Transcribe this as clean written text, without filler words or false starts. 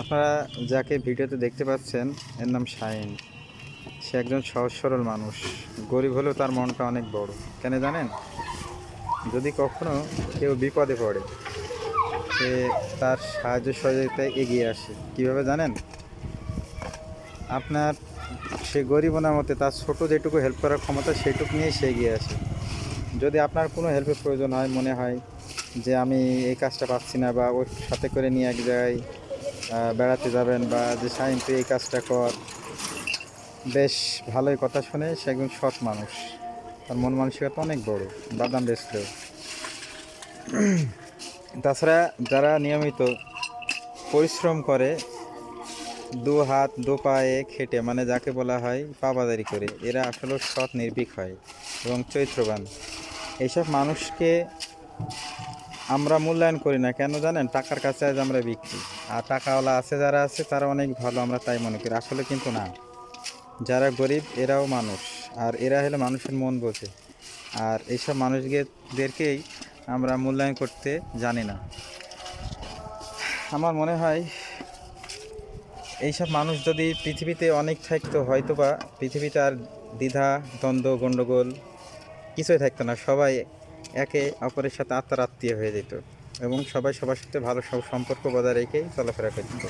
আপনারা যাকে ভিডিওতে দেখতে পাচ্ছেন এর নাম শাহিন। সে একজন সহজ সরল মানুষ। গরিব হলেও তার মনটা অনেক বড়। কেন জানেন? যদি কখনো কেউ বিপদে পড়ে, সে তার সাহায্য সহযোগিতায় এগিয়ে আসে। কীভাবে জানেন? আপনার সে গরিব না মতে তার ছোট যেটুকু হেল্প করার ক্ষমতা সেইটুকু নিয়েই সে এগিয়ে আসে। যদি আপনার কোনো হেল্পের প্রয়োজন হয়, মনে হয় যে আমি এই কাজটা পাচ্ছি না, বা ওর সাথে করে নিয়ে এক জায়গায় বেড়াতে যাবেন, বা যে শাহিন তুই এই কাজটা কর, বেশ ভালোই কথা শুনে। সে একজন সৎ মানুষ, তার মন মানসিকতা অনেক বড়, বাদাম বেচলেও। তাছাড়া যারা নিয়মিত পরিশ্রম করে, দু হাত দু পায়ে খেটে, মানে যাকে বলা হয় পাবাদারি করে, এরা আসলে সৎ নির্ভীক হয় এবং চরিত্রবান। এইসব মানুষকে আমরা মূল্যায়ন করি না। কেন জানেন? টাকার কাছে আজ আমরা বিক্রি। আর টাকাওয়ালা আছে যারা আছে তারা অনেক ভালো, আমরা তাই মনে করি। আসলে কিন্তু না। যারা গরিব এরাও মানুষ, আর এরা হলো মানুষের মন বোঝে। আর এইসব মানুষদেরকেই আমরা মূল্যায়ন করতে জানি না। আমার মনে হয় এইসব মানুষ যদি পৃথিবীতে অনেক থাকতো, হয়তো বা পৃথিবীতে আর দ্বিধা, দ্বন্দ্ব, গণ্ডগোল কিছুই থাকতো না। সবাই একে অপরের সাথে আত্মার আত্মীয় হয়ে যেত এবং সবাই সবার সাথে ভালো সম্পর্ক বজায় রেখেই চলাফেরা করত।